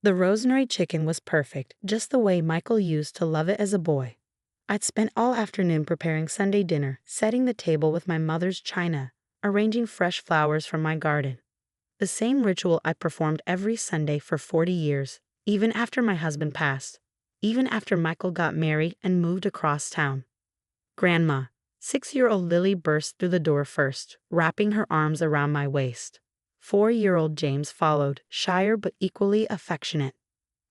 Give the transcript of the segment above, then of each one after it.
The rosemary chicken was perfect, just the way Michael used to love it as a boy. I'd spent all afternoon preparing Sunday dinner, setting the table with my mother's china, arranging fresh flowers from my garden. The same ritual I performed every Sunday for 40 years, even after my husband passed, even after Michael got married and moved across town. Grandma, 6-year-old Lily burst through the door first, wrapping her arms around my waist. 4-year-old James followed, shyer but equally affectionate.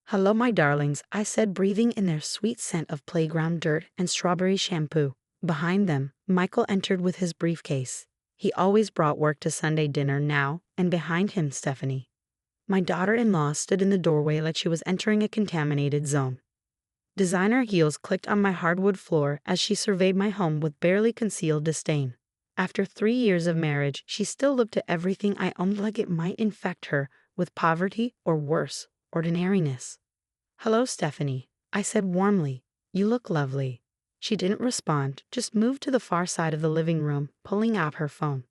"Hello, my darlings," I said, breathing in their sweet scent of playground dirt and strawberry shampoo. Behind them, Michael entered with his briefcase. He always brought work to Sunday dinner now, and behind him, Stephanie. My daughter-in-law stood in the doorway like she was entering a contaminated zone. Designer heels clicked on my hardwood floor as she surveyed my home with barely concealed disdain. After 3 years of marriage, she still looked at everything I owned like it might infect her with poverty or worse, ordinariness. "Hello, Stephanie," I said warmly. "You look lovely." She didn't respond, just moved to the far side of the living room, pulling out her phone.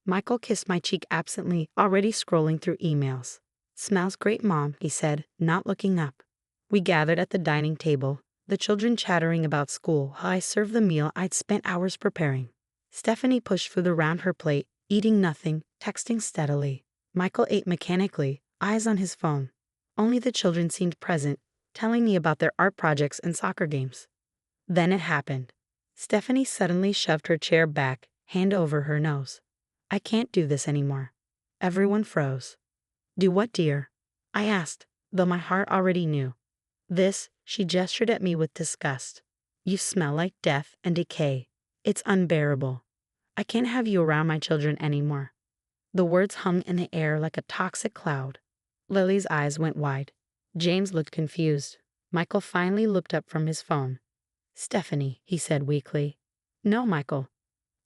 Michael kissed my cheek absently, already scrolling through emails. "Smells great, Mom," he said, not looking up. We gathered at the dining table, the children chattering about school while I served the meal I'd spent hours preparing. Stephanie pushed food around her plate, eating nothing, texting steadily. Michael ate mechanically, eyes on his phone. Only the children seemed present, telling me about their art projects and soccer games. Then it happened. Stephanie suddenly shoved her chair back, hand over her nose. "I can't do this anymore." Everyone froze. "Do what, dear?" I asked, though my heart already knew. "This," she gestured at me with disgust. "You smell like death and decay. It's unbearable. I can't have you around my children anymore." The words hung in the air like a toxic cloud. Lily's eyes went wide. James looked confused. Michael finally looked up from his phone. "Stephanie," he said weakly. "No, Michael.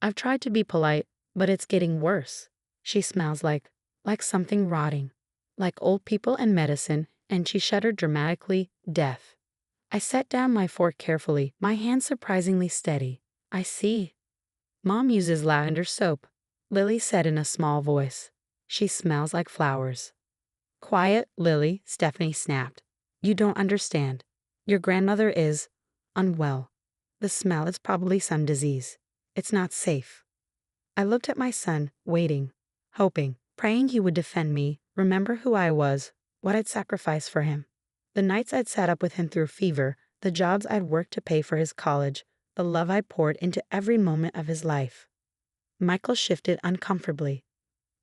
I've tried to be polite, but it's getting worse. She smells like something rotting. Like old people and medicine," and she shuddered dramatically, "death." I set down my fork carefully, my hand surprisingly steady. "I see." "Mom uses lavender soap," Lily said in a small voice. "She smells like flowers." "Quiet, Lily," Stephanie snapped. "You don't understand. Your grandmother is unwell. The smell is probably some disease. It's not safe." I looked at my son, waiting, hoping, praying he would defend me, remember who I was, what I'd sacrificed for him. The nights I'd sat up with him through fever, the jobs I'd worked to pay for his college, the love I poured into every moment of his life. Michael shifted uncomfortably.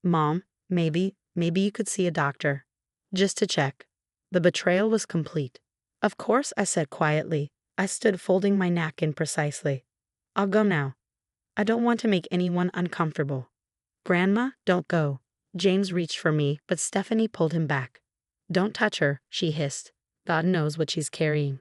"Mom, maybe you could see a doctor. Just to check." The betrayal was complete. "Of course," I said quietly. I stood folding my napkin precisely. "I'll go now. I don't want to make anyone uncomfortable." "Grandma, don't go." James reached for me, but Stephanie pulled him back. "Don't touch her," she hissed. "God knows what she's carrying."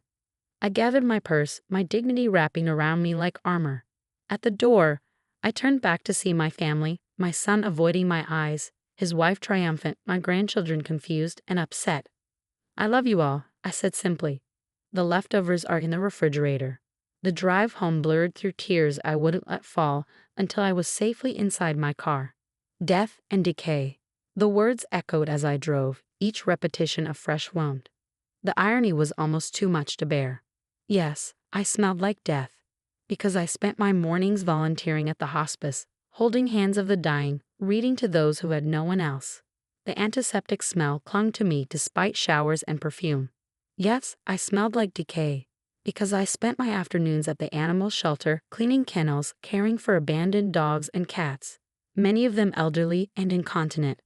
I gathered my purse, my dignity wrapping around me like armor. At the door, I turned back to see my family, my son avoiding my eyes, his wife triumphant, my grandchildren confused and upset. "I love you all," I said simply. "The leftovers are in the refrigerator." The drive home blurred through tears I wouldn't let fall until I was safely inside my car. Death and decay. The words echoed as I drove, each repetition a fresh wound. The irony was almost too much to bear. Yes, I smelled like death, because I spent my mornings volunteering at the hospice, holding hands of the dying, reading to those who had no one else. The antiseptic smell clung to me despite showers and perfume. Yes, I smelled like decay, because I spent my afternoons at the animal shelter, cleaning kennels, caring for abandoned dogs and cats, many of them elderly and incontinent.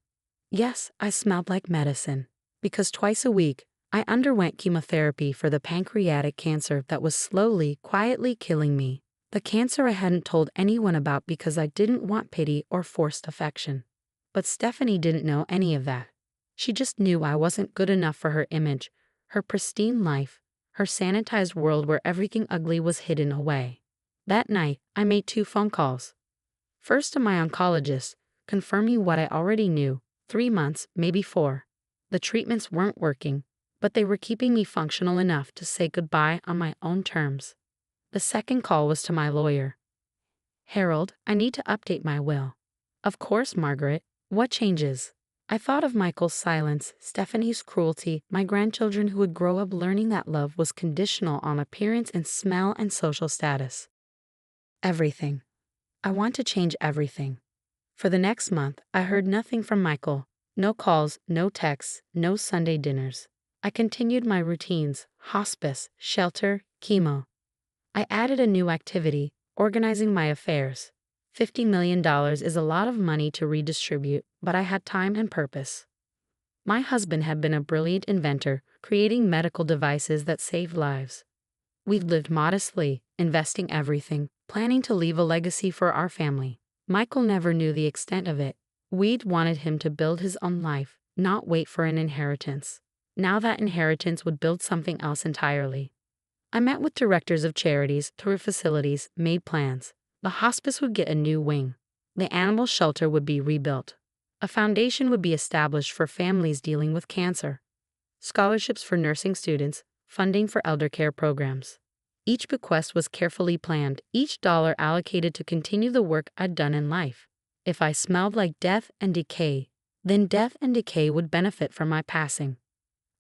Yes, I smelled like medicine, because twice a week, I underwent chemotherapy for the pancreatic cancer that was slowly, quietly killing me. The cancer I hadn't told anyone about because I didn't want pity or forced affection. But Stephanie didn't know any of that. She just knew I wasn't good enough for her image, her pristine life, her sanitized world where everything ugly was hidden away. That night, I made 2 phone calls. First to my oncologist, confirming what I already knew, 3 months, maybe 4. The treatments weren't working, but they were keeping me functional enough to say goodbye on my own terms. The second call was to my lawyer. "Harold, I need to update my will." "Of course, Margaret. What changes?" I thought of Michael's silence, Stephanie's cruelty, my grandchildren who would grow up learning that love was conditional on appearance and smell and social status. Everything. I want to change everything. For the next month, I heard nothing from Michael. No calls, no texts, no Sunday dinners. I continued my routines, hospice, shelter, chemo. I added a new activity, organizing my affairs. $50 million is a lot of money to redistribute, but I had time and purpose. My husband had been a brilliant inventor, creating medical devices that saved lives. We lived modestly, investing everything, planning to leave a legacy for our family. Michael never knew the extent of it. We'd wanted him to build his own life, not wait for an inheritance. Now that inheritance would build something else entirely. I met with directors of charities, toured facilities, made plans. The hospice would get a new wing. The animal shelter would be rebuilt. A foundation would be established for families dealing with cancer. Scholarships for nursing students, funding for elder care programs. Each bequest was carefully planned, each dollar allocated to continue the work I'd done in life. If I smelled like death and decay, then death and decay would benefit from my passing.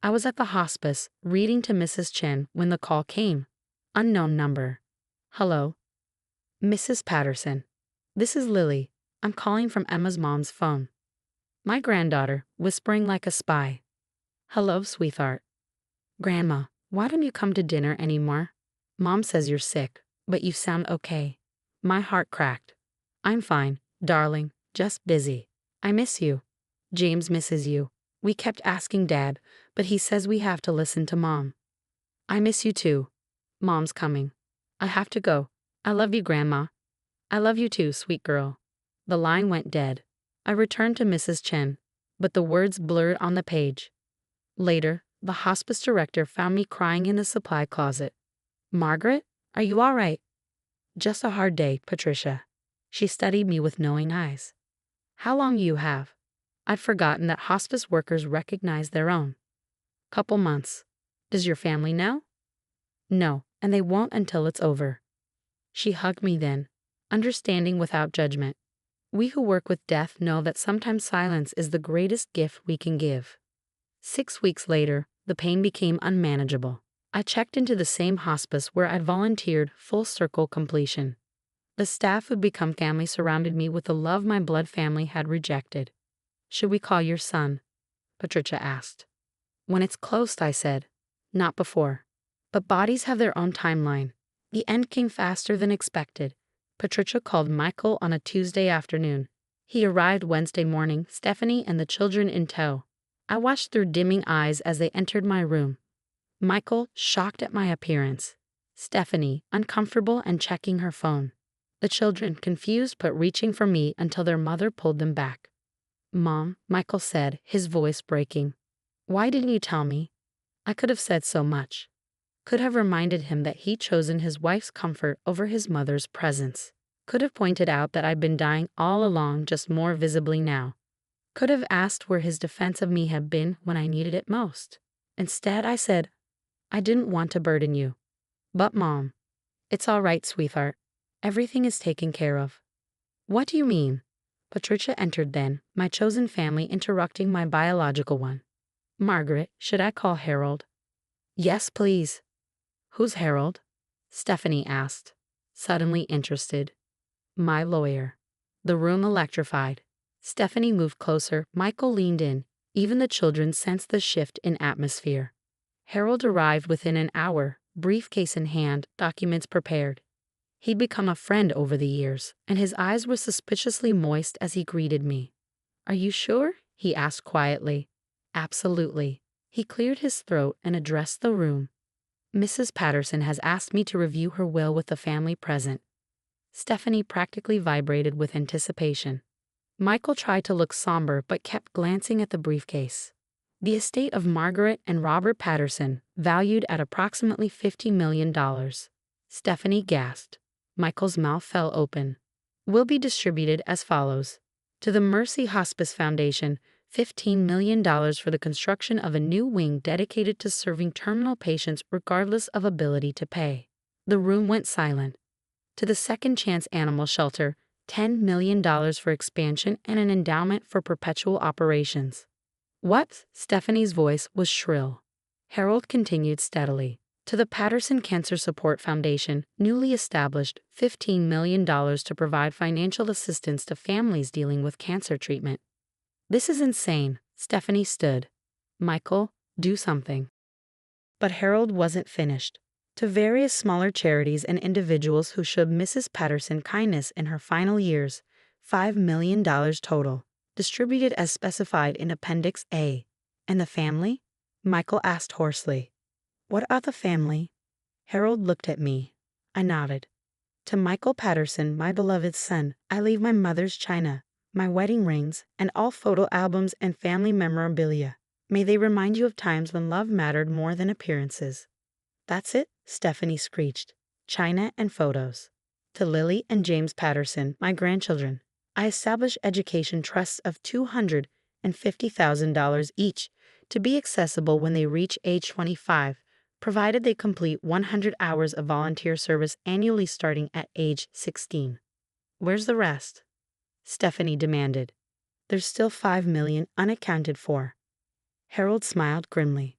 I was at the hospice, reading to Mrs. Chen when the call came. Unknown number. Hello? Mrs. Patterson. This is Lily. I'm calling from Emma's mom's phone. My granddaughter, whispering like a spy. Hello, sweetheart. Grandma, why don't you come to dinner anymore? Mom says you're sick, but you sound okay. My heart cracked. I'm fine, darling, just busy. I miss you. James misses you. We kept asking Dad, but he says we have to listen to Mom. I miss you too. Mom's coming. I have to go. I love you, Grandma. I love you too, sweet girl. The line went dead. I returned to Mrs. Chen, but the words blurred on the page. Later, the hospice director found me crying in the supply closet. Margaret, are you all right? Just a hard day, Patricia. She studied me with knowing eyes. How long you have? I'd forgotten that hospice workers recognize their own. Couple months. Does your family know? No, and they won't until it's over. She hugged me then, understanding without judgment. We who work with death know that sometimes silence is the greatest gift we can give. 6 weeks later, the pain became unmanageable. I checked into the same hospice where I'd volunteered, full circle completion. The staff who'd become family surrounded me with the love my blood family had rejected. Should we call your son? Patricia asked. When it's close, I said. Not before. But bodies have their own timeline. The end came faster than expected. Patricia called Michael on a Tuesday afternoon. He arrived Wednesday morning, Stephanie and the children in tow. I watched through dimming eyes as they entered my room. Michael, shocked at my appearance. Stephanie, uncomfortable and checking her phone. The children, confused but reaching for me until their mother pulled them back. Mom, Michael said, his voice breaking. Why didn't you tell me? I could have said so much. Could have reminded him that he'd chosen his wife's comfort over his mother's presence. Could have pointed out that I'd been dying all along, just more visibly now. Could have asked where his defense of me had been when I needed it most. Instead, I said, I didn't want to burden you. But Mom, it's all right, sweetheart. Everything is taken care of. What do you mean? Patricia entered then, my chosen family interrupting my biological one. Margaret, should I call Harold? Yes, please. Who's Harold? Stephanie asked, suddenly interested. My lawyer. The room electrified. Stephanie moved closer, Michael leaned in. Even the children sensed the shift in atmosphere. Harold arrived within an hour, briefcase in hand, documents prepared. He'd become a friend over the years, and his eyes were suspiciously moist as he greeted me. Are you sure? He asked quietly. Absolutely. He cleared his throat and addressed the room. Mrs. Patterson has asked me to review her will with the family present. Stephanie practically vibrated with anticipation. Michael tried to look somber but kept glancing at the briefcase. The estate of Margaret and Robert Patterson, valued at approximately $50 million. Stephanie gasped. Michael's mouth fell open. Will be distributed as follows. To the Mercy Hospice Foundation, $15 million for the construction of a new wing dedicated to serving terminal patients regardless of ability to pay. The room went silent. To the Second Chance Animal Shelter, $10 million for expansion and an endowment for perpetual operations. What? Stephanie's voice was shrill. Harold continued steadily. To the Patterson Cancer Support Foundation, newly established $15 million to provide financial assistance to families dealing with cancer treatment. This is insane. Stephanie stood. Michael, do something. But Harold wasn't finished. To various smaller charities and individuals who showed Mrs. Patterson kindness in her final years, $5 million total, distributed as specified in Appendix A. And the family? Michael asked hoarsely. What about the family? Harold looked at me. I nodded. To Michael Patterson, my beloved son, I leave my mother's china, my wedding rings, and all photo albums and family memorabilia. May they remind you of times when love mattered more than appearances. That's it, Stephanie screeched. China and photos. To Lily and James Patterson, my grandchildren, I establish education trusts of $250,000 each to be accessible when they reach age 25, provided they complete 100 hours of volunteer service annually starting at age 16. Where's the rest? Stephanie demanded. There's still $5 million unaccounted for. Harold smiled grimly.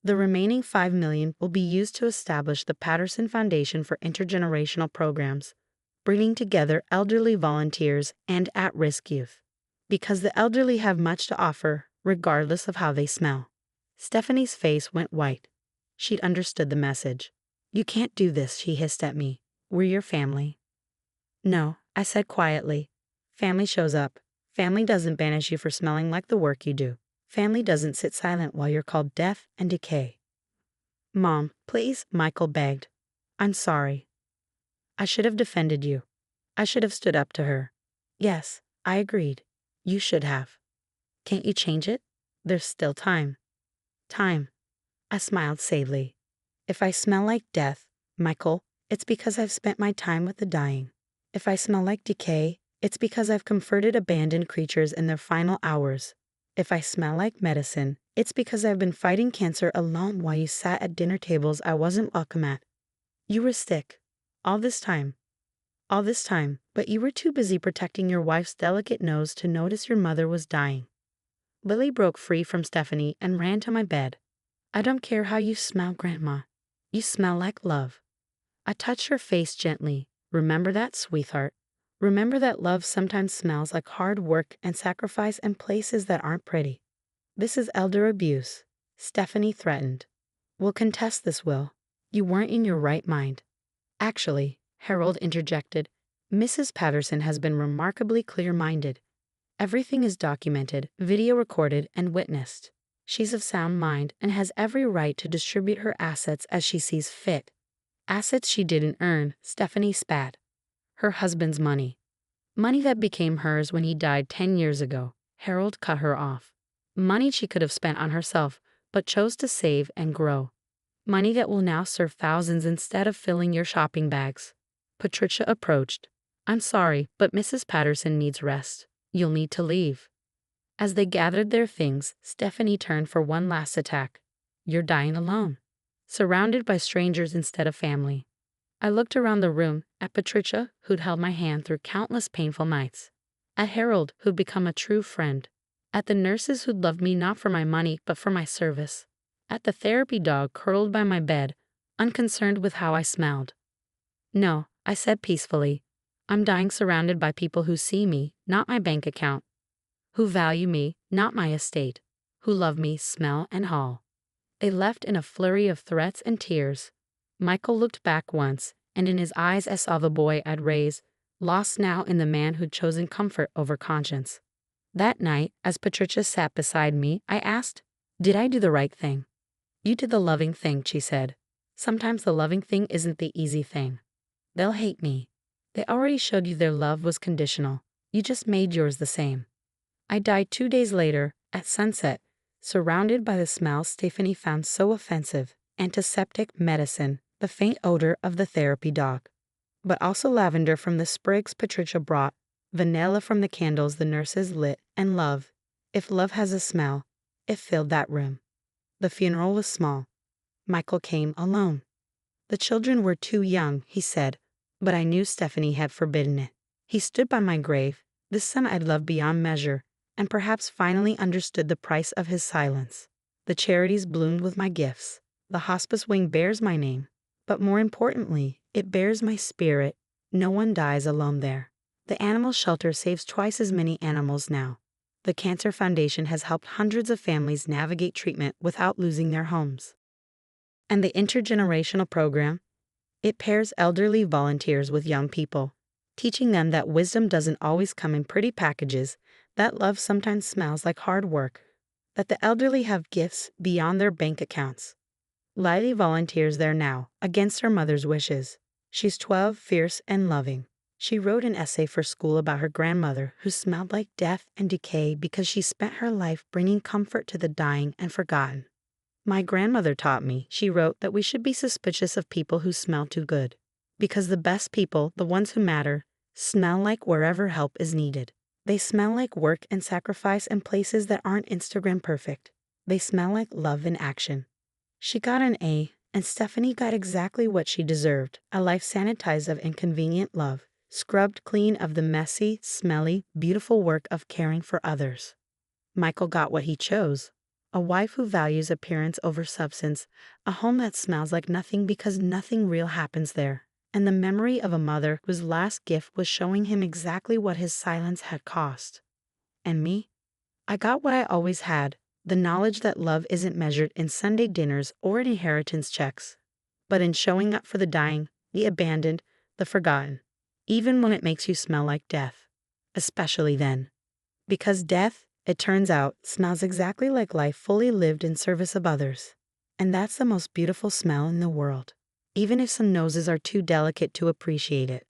The remaining $5 million will be used to establish the Patterson Foundation for Intergenerational Programs, bringing together elderly volunteers and at-risk youth. Because the elderly have much to offer, regardless of how they smell. Stephanie's face went white. She'd understood the message. You can't do this, she hissed at me. We're your family. No, I said quietly. Family shows up. Family doesn't banish you for smelling like the work you do. Family doesn't sit silent while you're called death and decay. Mom, please, Michael begged. I'm sorry. I should have defended you. I should have stood up to her. Yes, I agreed. You should have. Can't you change it? There's still time. Time. I smiled sadly. If I smell like death, Michael, it's because I've spent my time with the dying. If I smell like decay, it's because I've comforted abandoned creatures in their final hours. If I smell like medicine, it's because I've been fighting cancer alone while you sat at dinner tables I wasn't welcome at. You were sick. All this time, but you were too busy protecting your wife's delicate nose to notice your mother was dying. Lily broke free from Stephanie and ran to my bed. I don't care how you smell, Grandma. You smell like love. I touched her face gently. Remember that, sweetheart. Remember that love sometimes smells like hard work and sacrifice in places that aren't pretty. This is elder abuse, Stephanie threatened. We'll contest this, Will. You weren't in your right mind. Actually, Harold interjected, Mrs. Patterson has been remarkably clear-minded. Everything is documented, video recorded, and witnessed. She's of sound mind and has every right to distribute her assets as she sees fit. Assets she didn't earn, Stephanie spat. Her husband's money. Money that became hers when he died 10 years ago. Harold cut her off. Money she could have spent on herself, but chose to save and grow. Money that will now serve thousands instead of filling your shopping bags. Patricia approached. I'm sorry, but Mrs. Patterson needs rest. You'll need to leave. As they gathered their things, Stephanie turned for one last attack. You're dying alone. Surrounded by strangers instead of family. I looked around the room, at Patricia, who'd held my hand through countless painful nights. At Harold, who'd become a true friend. At the nurses who'd loved me not for my money, but for my service. At the therapy dog curled by my bed, unconcerned with how I smelled. No, I said peacefully. I'm dying surrounded by people who see me, not my bank account. Who value me, not my estate. Who love me, smell and haul. They left in a flurry of threats and tears. Michael looked back once, and in his eyes I saw the boy I'd raised, lost now in the man who'd chosen comfort over conscience. That night, as Patricia sat beside me, I asked, did I do the right thing? You did the loving thing, she said. Sometimes the loving thing isn't the easy thing. They'll hate me. They already showed you their love was conditional. You just made yours the same. I died 2 days later, at sunset, surrounded by the smells Stephanie found so offensive, antiseptic medicine, the faint odor of the therapy dog. But also lavender from the sprigs Patricia brought, vanilla from the candles the nurses lit, and love. If love has a smell, it filled that room. The funeral was small. Michael came alone. The children were too young, he said, but I knew Stephanie had forbidden it. He stood by my grave, this son I'd loved beyond measure, and perhaps finally understood the price of his silence. The charities bloomed with my gifts. The hospice wing bears my name. But more importantly, it bears my spirit. No one dies alone there. The animal shelter saves twice as many animals now. The Cancer Foundation has helped hundreds of families navigate treatment without losing their homes. And the intergenerational program? It pairs elderly volunteers with young people, teaching them that wisdom doesn't always come in pretty packages, that love sometimes smells like hard work, that the elderly have gifts beyond their bank accounts. Lily volunteers there now, against her mother's wishes. She's 12, fierce, and loving. She wrote an essay for school about her grandmother, who smelled like death and decay because she spent her life bringing comfort to the dying and forgotten. My grandmother taught me, she wrote, that we should be suspicious of people who smell too good. Because the best people, the ones who matter, smell like wherever help is needed. They smell like work and sacrifice in places that aren't Instagram perfect. They smell like love in action. She got an A, and Stephanie got exactly what she deserved, a life sanitized of inconvenient love, scrubbed clean of the messy, smelly, beautiful work of caring for others. Michael got what he chose. A wife who values appearance over substance, a home that smells like nothing because nothing real happens there, and the memory of a mother whose last gift was showing him exactly what his silence had cost. And me? I got what I always had, the knowledge that love isn't measured in Sunday dinners or in inheritance checks, but in showing up for the dying, the abandoned, the forgotten, even when it makes you smell like death. Especially then. Because death, it turns out, smells exactly like life fully lived in service of others. And that's the most beautiful smell in the world, even if some noses are too delicate to appreciate it.